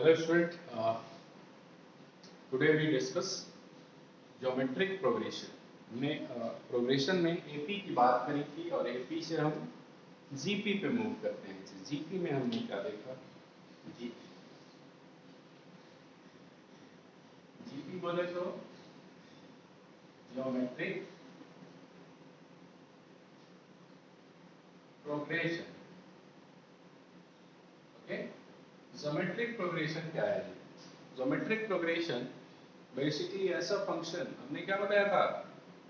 Hello student, today we discuss geometric progression. हमने progression में AP की बात करी थी और एपी से हम जीपी पे मूव करते हैं। जीपी में हमने क्या देखा? जीपी बोले तो geometric progression. Okay, geometric progression क्या है? ज्योमेट्रिक प्रोग्रेशन बेसिकली ऐसा फंक्शन, हमने क्या बताया था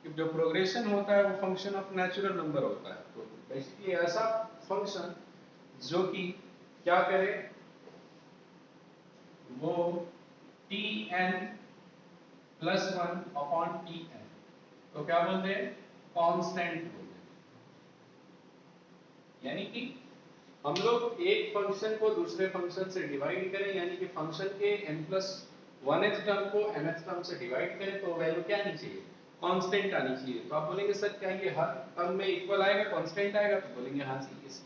कि जो प्रोग्रेशन होता है वो फंक्शन ऑफ नेचुरल नंबर होता है। तो बेसिकली ऐसा फंक्शन जो कि क्या करे, वो tn प्लस 1 अपॉन tn, तो क्या बोलते हैं? कांस्टेंट बोलते हैं। यानी कि हम लोग एक फंक्शन को दूसरे फंक्शन से डिवाइड करें, यानी कि फंक्शन के n प्लस 1th टर्म को nth टर्म से डिवाइड करें तो वैल्यू क्या आनी चाहिए? कांस्टेंट आनी चाहिए। तो आप बोलेंगे सर क्या ये हर टर्म में इक्वल आएगा, कांस्टेंट आएगा? तो बोलेंगे हाँ जी, इस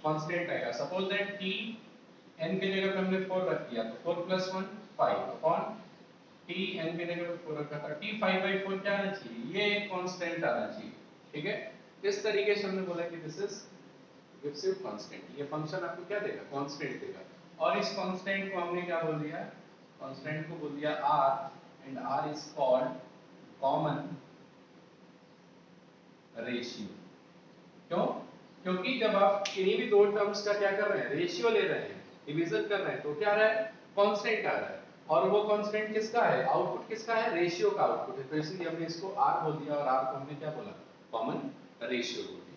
कांस्टेंट आएगा। सपोज दैट t n की जगह पे हमने 4 रख दिया तो 4 प्लस 1 5 अपॉन t n की जगह पे 4 रखा था, t 5/4 क्या आना चाहिए? ये एक कांस्टेंट आना चाहिए। ठीक है, इस तरीके से हमने बोला कि दिस इज रिकर्सिव कांस्टेंट। ये फंक्शन आपको क्या देगा? कांस्टेंट देगा। और इस कांस्टेंट को हमने क्या बोल दिया? कांस्टेंट को बोल दिया r, and r is called common ratio. क्यों? क्योंकि जब आप किन्हीं भी दो टर्म्स का क्या कर रहे हैं? रेशियो ले रहे हैं, डिवीजन कर रहे हैं, तो क्या आ रहा है? कांस्टेंट आ रहा है। और वो कांस्टेंट किसका है? आउटपुट किसका है? रेशियो का आउटपुट है। तो इसलिए हमने इसको r बोल दिया और r को हमने क्या बोला? कॉमन रेशियो बोल दिया।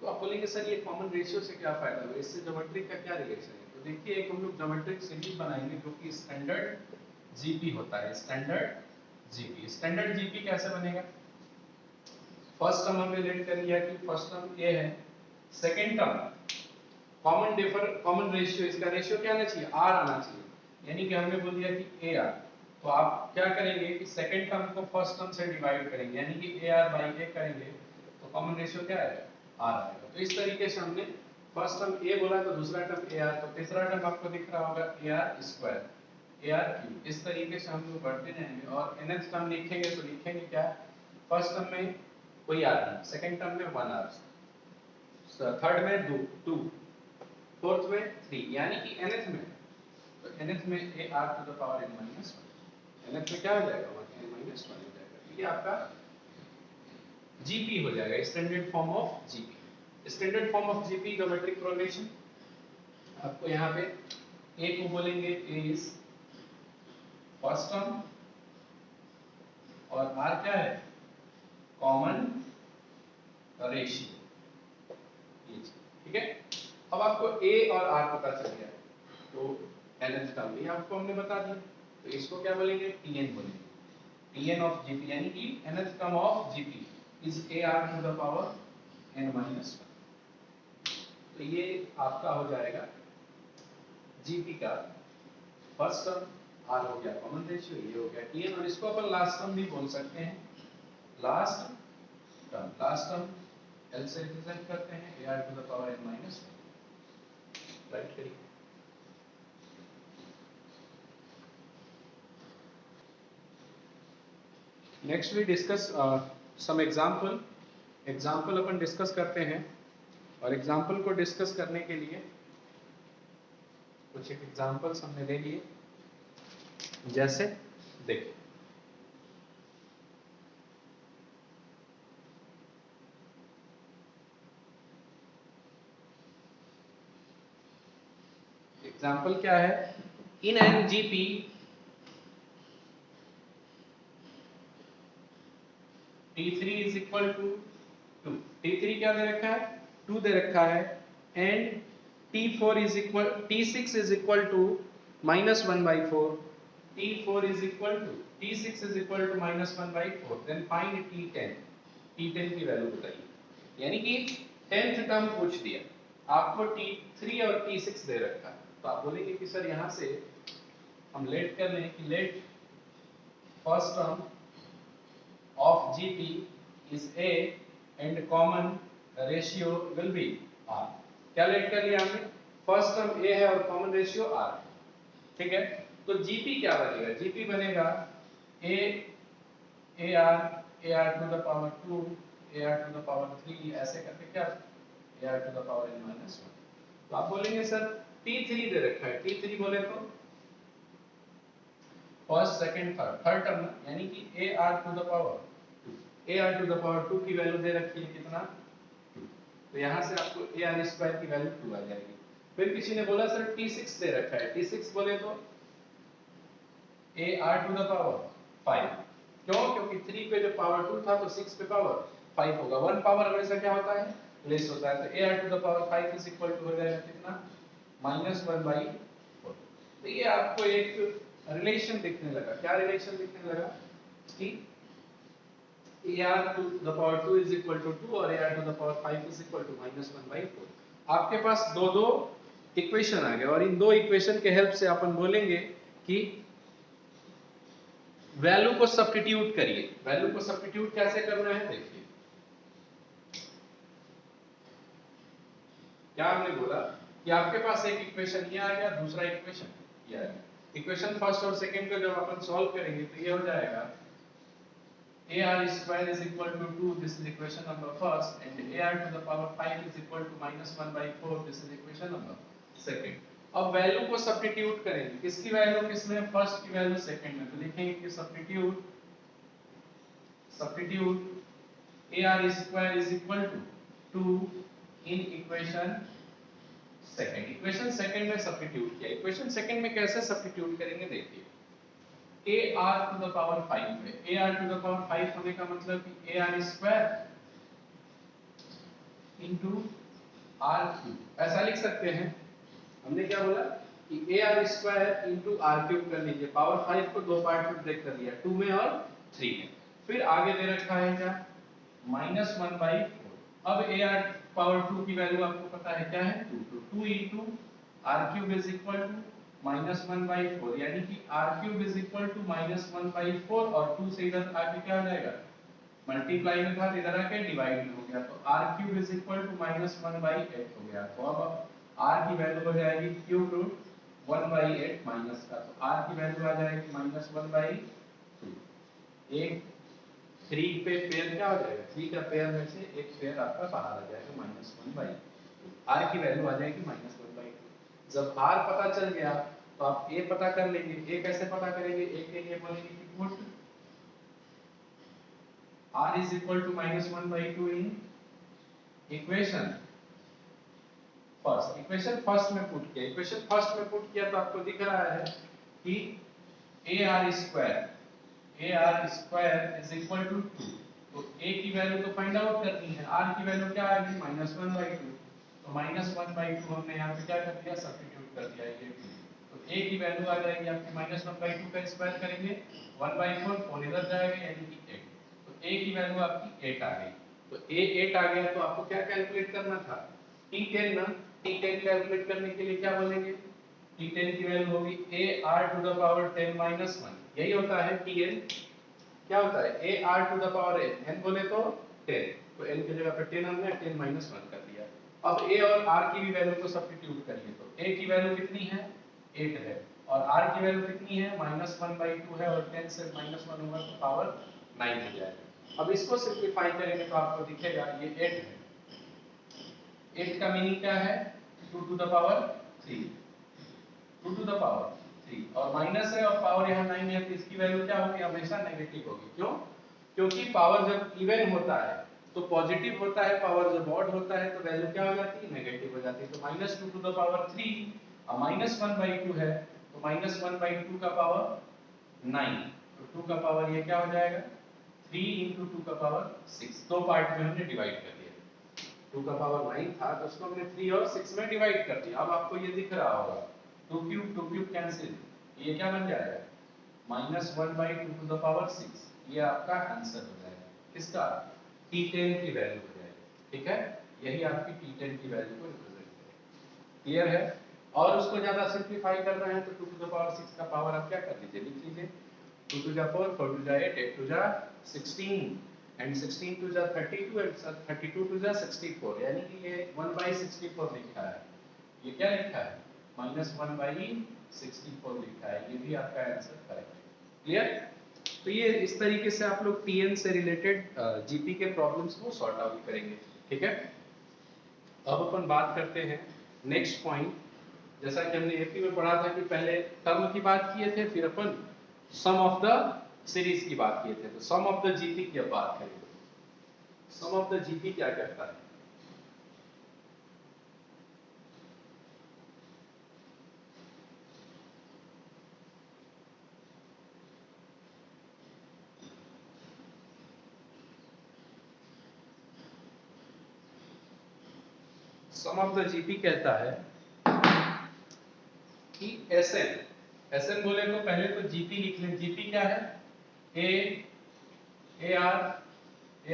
तो आप बोलेंगे सर ये कॉमन रेशियो से क्या फायदा हुआ, इससे ज्योमेट्रिक का क्या रिलेशन है? तो देखिए, एक हम लोग ज्योमेट्रिक सीरीज बनाएंगे जो कि स्टैंडर्ड जीपी होता है। स्टैंडर्ड जीपी, स्टैंडर्ड जीपी कैसे बनेगा? फर्स्ट टर्म हमने लेट कर लिया कि फर्स्ट टर्म ए है, सेकंड टर्म कॉमन रेशियो, इसका रेशियो क्या आना चाहिए? r आना चाहिए। यानी कि हमने बोल दिया कि ar, तो आप क्या करेंगे कि सेकंड टर्म को फर्स्ट टर्म से डिवाइड करेंगे, यानी कि ar बाई a करेंगे, तो कॉमन रेशियो क्या है? r आएगा। तो इस तरीके से हमने फर्स्ट टर्म a बोला तो दूसरा टर्म ar, तो तीसरा टर्म आपको दिख रहा होगा ar स्क्वायर ar क्यूब। इस तरीके से हम लोग बढ़ते जाएंगे और nth टर्म लिखेंगे तो लिखेंगे क्या? फर्स्ट टर्म में कोई r नहीं, सेकंड टर्म में 1r, थर्ड में 2, फोर्थ में 3, यानी कि nth में, तो nth में ar to the power n minus 1, nth में क्या हो जाएगा? 1 n माइनस 1 हो जाएगा। ये आपका जीपी हो जाएगा, standard form of GP. Standard form of GP geometric progression. आपको यहाँ पे a को बोलेंगे a इज फर्स्ट टर्म और r क्या है? Common ratio. ठीक है, अब आपको a और r पता चल गया, तो nth टर्म भी आपको हमने बता दिया, तो इसको क्या बोलेंगे? tn बोलेंगे। tn ऑफ gp, यानी कि nth term of gp is ar to the power n minus 1। तो ये आपका हो जाएगा gp का फर्स्ट टर्म, r हो गया कॉमन रेशियो, ये हो गया tn, और इसको अपन लास्ट टर्म भी बोल सकते हैं। लास्ट टर्म l से रिप्रेजेंट करते हैं, ar to the power n minus 1। Right करिए। Next we discuss some example अपन डिस्कस करते हैं, और एग्जाम्पल को डिस्कस करने के लिए कुछ एग्जाम्पल्स हमने ले लिए। जैसे देखिए, एग्जाम्पल क्या है? In an GP T3 is equal to 2, T3 क्या दे रखा है? 2 दे रखा है, and T6 is equal to minus 1/4, T4 is equal to T6 is equal to minus 1/4, then find T10, T10 की वैल्यू बताइए। यानी कि 10th टर्म पूछ दिया, आपको T3 और T6 दे रखा है, तो आप बोलेंगे कि सर यहाँ से हम लेट कर लें कि let first term of GP is A and common ratio will be R। क्या लेट कर लिया हमने? फर्स्ट टर्म A है और कॉमन रेशियो R है। ठीक है, तो जीपी क्या बनेगा, जीपी बनेगा a a r to the power 2 a r to the power 3 ऐसे करके क्या a r to the power n minus 1। तो आप बोलेंगे सर T3 दे रखा है, T3 बोले तो first second third third term, यानी कि a r to the power 2, a r to the power 2 की वैल्यू दे रखी है कितना 2, तो यहाँ से आपको ए आर स्क्वायर की वैल्यू 2 आ जाएगी। फिर किसी ने बोला सर T6 दे रखा है, T6 बोले तो a r to the power 5, क्यों, क्योंकि 3 पे जो पावर 2 था तो 6 पे पावर 5 होगा, 1 पावर हमेशा क्या होता है लेस होता है, तो a r to the power 5 is equal to हो जाएगा कितना -1/4। तो ये आपको एक रिलेशन दिखने लगा, क्या रिलेशन दिखने लगा कि a r to the power 2 is equal to 2 और a r to the power 5 is equal to -1/4। आपके पास दो इक्वेशन आ गए और इन दो इक्वेशन के हेल्प से अपन बोलेंगे कि वैल्यू को सब्स्टिट्यूट करिए। वैल्यू को सब्स्टिट्यूट कैसे करना है देखिए, क्या हमने बोला कि आपके पास एक इक्वेशन ये आ गया, दूसरा इक्वेशन ये आ गया। इक्वेशन फर्स्ट और सेकंड को जब अपन सॉल्व करेंगे तो ये हो जाएगा a r square is equal to 2, this is equation number first, and a r to the power 5 is equal to -1/4, this is equation number second। अब वैल्यू को सब्स्टिट्यूट करेंगे, किसकी वैल्यू किसमें, फर्स्ट की वैल्यू सेकंड में, तो लिखेंगे कि substitute a r square is equal to 2 in equation second. Equation second में सब्स्टिट्यूट किया, इक्वेशन सेकंड में कैसे सब्स्टिट्यूट करेंगे देखिए, a r to the power 5 है, a r to the power 5 होने का मतलब कि a r square into r cube ऐसा लिख सकते हैं। हमने क्या बोला कि a r square into r cube कर लीजिए, पावर 5 को दो पार्ट में ब्रेक कर दिया, 2 में और 3 में। फिर आगे दे रखा है क्या -1/4। अब a r पावर 2 की वैल्यू आपको पता है क्या है 2, तो 2 into r cube is equal to -1/4, यानी कि r cube is equal to -1/4 और 2 से इधर आके क्या हो जाएगा मल्टीप्लाई में था, इधर आके डिवाइड में हो गया, तो r cube is equal to -1/8 हो गया। तो अब r की वैल्यू हो जाएगी क्यूब रूट 1/8 माइनस का, तो r की वैल्यू आ जाएगी -1/2। एक 3 पे पेयर क्या हो जाएगा, 3 का पेयर में से एक पेयर आपका बाहर आ जाएगा -1/2, r की वैल्यू आ जाएगी -1/2। जब r पता चल गया तो आप a पता कर लेंगे। a कैसे पता करेंगे, a के लिए बोलेंगे कि put r is equal to -1/2 in equation first. Equation first में पुट किया, इक्वेशन फर्स्ट में पुट किया तो आपको दिख रहा है कि ar square is equal to 2, तो a की वैल्यू तो फाइंड आउट करनी है, r की वैल्यू क्या आ गई -1/2, तो -1/2 हमने यहाँ पे क्या कर दिया सब्स्टिट्यूट कर दिया ये, तो a की वैल्यू आ जाएगी आपकी -1/2 का स्क्वायर करेंगे 1/4, 4 इधर जाएगा यानी कि 8, तो a की वैल्यू आपकी 8 आ गई। तो a 8 आ गया तो आपको क्या कैलकुलेट करना था T10 ना, T10 कैलकुलेट करने के लिए क्या बोलेंगे, T10 की वैल्यू होगी ar टू द पावर 10 -1, यही होता है Tn, क्या होता है ar to the power n, n बोले तो 10, तो n की जगह पे 10 हमने 10 -1 कर दिया। अब a और r की भी वैल्यू को सब्स्टिट्यूट करिए, तो a की वैल्यू कितनी है 8 है और r की वैल्यू कितनी है -1/2 है, और 10 से -1 होगा तो पावर 9 हो जाएगा। अब इसको सिंपलीफाई करेंगे तो आपको दिखेगा ये 8 है, 8 का मीनिंग क्या है 2 to the power 3, 2 to the power 3 और माइनस है और पावर यहाँ 9 है, तो इसकी वैल्यू क्या होगी हमेशा नेगेटिव होगी। क्यों, क्योंकि पावर जब इवन होता है तो पॉजिटिव होता है, पावर जब ऑड होता है तो वैल्यू क्या हो जाती है नेगेटिव हो जाती है। तो -2 टू द पावर 3 और -1/2 है, तो -1/2 का पावर 9, तो 2 का पावर ये क्या हो जाएगा 3 into 2 का पावर 6, दो पार्ट में हमने डिवाइड कर दिया, 2 का पावर 9 था तो उसको हमने 3 और 6 में डिवाइड कर दिया। अब आपको ये दिख रहा होगा 2 क्यूब कैंसिल, ये क्या बन जाएगा -1/2 टू द पावर 6, ये आपका आंसर हो जाएगा किसका T10 की वैल्यू हो जाएगी। ठीक है, यही आपकी T10 की वैल्यू को रिप्रेजेंट करेगा। क्लियर है, और उसको ज्यादा सिंपलीफाई करना है तो 2 टू द पावर 6 का पावर आप क्या कर लीजिए, लिख लीजिए 2 to 4, 4 to 8, 8 to 16 and 16 to 32 and 32 to 64, यानी कि ये 1/64 लिखा है। ये क्या लिखा है -1/64 लिखा है, ये भी आपका आंसर करेक्ट है। क्लियर? तो ये इस तरीके से आप लोग टीएन से रिलेटेड जीपी के प्रॉब्लम्स को सॉर्ट आउट करेंगे। ठीक है, अब अपन बात करते हैं नेक्स्ट पॉइंट। जैसा कि हमने एपी में पढ़ा था कि पहले टर्म की बात किए थे, फिर अपन सम ऑफ द सीरीज की बात किए थे। तो सम ऑफ द जीपी की अब बात करेंगे। सम ऑफ द जीपी क्या कहता है? सम ऑफ द जीपी कहता है कि एसएन बोले तो पहले तो जीपी लिख लें। जीपी क्या है? ए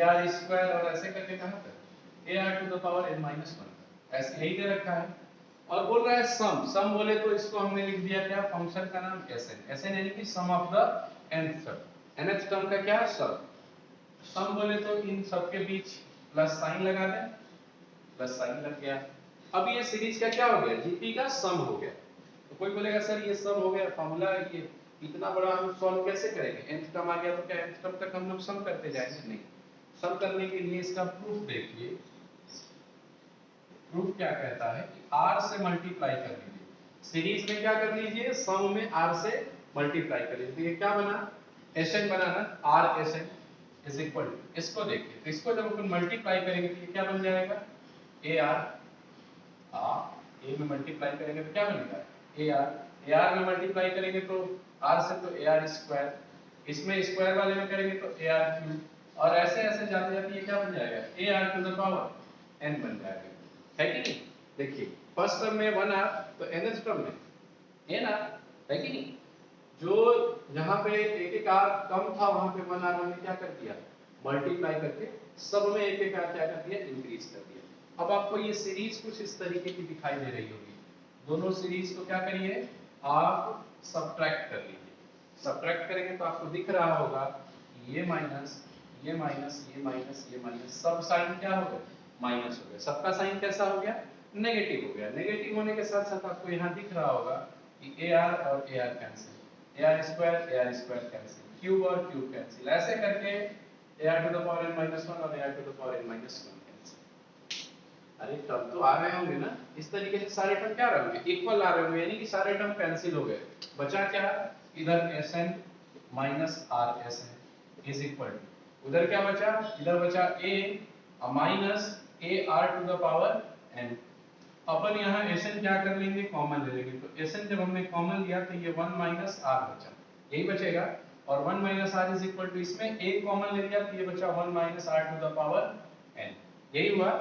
आर स्क्वायर और ऐसे करके कहां तक a r to the power n minus 1, ऐसे यही दे रखा है। और बोल रहा है सम बोले तो इसको हमने लिख दिया क्या? फंक्शन का नाम एसएन यानी कि sum of the nth term. nth term का क्या? सम बोले तो इन सब के बीच प्लस साइन लगा दें, प्लस साइन लग गया। अब ये सीरीज का क्या हो गया? जीपी का सम हो गया। तो कोई बोलेगा सर ये सम हो गया, फार्मूला ये इतना बड़ा हम सॉल्व कैसे करेंगे? nth टर्म आ गया तो क्या nth टर्म तक हम लोग सम करते जाएंगे? नहीं, सम करने के लिए इसका प्रूफ देखिए। प्रूफ क्या कहता है कि r से मल्टीप्लाई कर लीजिए। सीरीज में क्या कर लीजिए? सम में r से मल्टीप्लाई कर लीजिए। तो ये क्या बना? Sn बना ना, r Sn is equal to, इसको देखिए, तो इसको जब अपन मल्टीप्लाई करेंगे तो ये क्या बन जाएगा? ए आर, ए में मल्टीप्लाई करेंगे तो क्या बनेगा? ए आर में मल्टीप्लाई करेंगे तो r से तो ए आर स्क्वायर, इसमें स्क्वायर वाले में करेंगे तो ए आर क्यूब, और ऐसे ऐसे जाते जाते ये क्या बन जाएगा? A r to the power n बन जाएगा। है कि नहीं? देखिए फर्स्ट टर्म में 1 आर, तो nth टर्म में n आर, है कि नहीं? जो जहां पे एक एक आर कम था वहां पे 1 आर हमने क्या कर दिया? मल्टीप्लाई करके सब में एक एक आर क्या कर दिया? इंक्रीज कर दिया। अब आपको ये सीरीज कुछ इस तरीके की दिखाई दे रही होगी। दोनों सीरीज को क्या करिए? आप सब्ट्रैक्ट कर लीजिए। सब्ट्रैक्ट करेंगे तो आपको दिख रहा होगा ये माइनस, ये माइनस, ये माइनस, ये माइनस, सब साइन क्या हो गए? माइनस हो गए। सबका साइन कैसा हो गया? नेगेटिव हो गया। नेगेटिव होने के साथ साथ आपको यहाँ दिख रहा होगा कि ए आर और a r cancel, a r square cancel, cube और क्यूब कैंसिल, ऐसे करके a r to the power n minus 1 और a r to the power n minus 1 cancel. अरे टर्म तो आ रहे होंगे ना, इस तरीके से सारे टर्म क्या आ रहे होंगे? इक्वल आ रहे होंगे, यानी कि सारे टर्म कैंसिल हो गए। बचा क्या? इधर Sn minus r Sn is equal to, उधर क्या बचा? इधर बचा a minus a r to the power n। अपन यहाँ Sn क्या कर लेंगे? कॉमन ले लेंगे। तो Sn जब हमने कॉमन लिया तो ये 1 माइनस आर बचा, यही बचेगा। और 1 minus r is equal to, इसमें एक कॉमन ले लिया तो ये बचा 1 minus r to the power n, यही हुआ।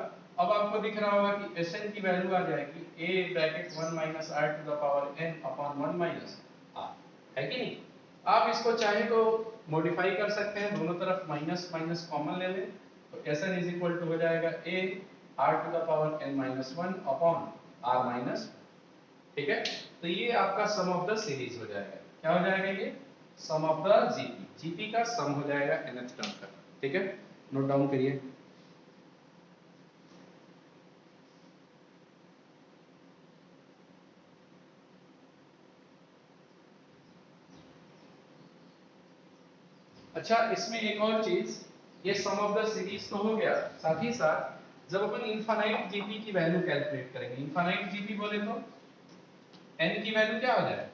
अब आपको दिख रहा होगा कि Sn की वैल्यू आ जाएगी a bracket 1 minus r to the power n upon 1 minus r, है कि नहीं? आप इसको चाहे तो मॉडिफाई कर सकते हैं, दोनों तरफ माइनस माइनस कॉमन ले लें, तो Sn इज इक्वल टू हो जाएगा a r to the power n minus 1 upon r minus, ठीक है? तो ये आपका सम ऑफ द सीरीज हो जाएगा। क्या हो जाएगा? ये सम ऑफ द जीपी, जीपी का सम हो जाएगा nth टर्म का। ठीक है, नोट डाउन करिए। अच्छा, इसमें एक और चीज, ये सम ऑफ द सीरीज तो हो गया, साथ ही साथ जब अपन इनफाइनाइट जीपी की वैल्यू कैलकुलेट करेंगे, इनफाइनाइट जीपी बोले तो n की वैल्यू क्या हो जाए?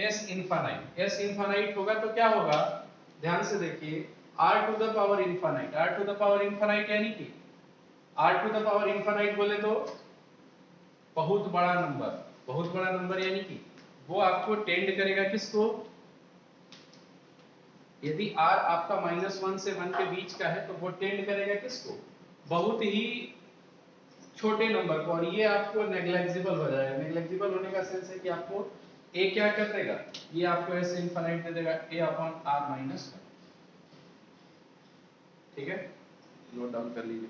s infinite. s इनफाइनाइट होगा तो क्या होगा? ध्यान से देखिए, r to the power infinite, r to the power infinite यानी कि r to the power infinite बोले तो बहुत बड़ा नंबर, बहुत बड़ा नंबर यानी कि वो आपको टेंड करेगा किसको? यदि r आपका -1 से 1 के बीच का है तो वो टेंड करेगा किसको? बहुत ही छोटे नंबर को। और ये आपको नेग्लेक्जिबल हो जाएगा। नेग्लेक्जिबल होने का सेंस है कि आपको a क्या कर देगा? ये आपको ऐसे इनफाइनाइट दे देगा a अपॉन r माइनस 1। ठीक है, नोट डाउन कर लीजिए।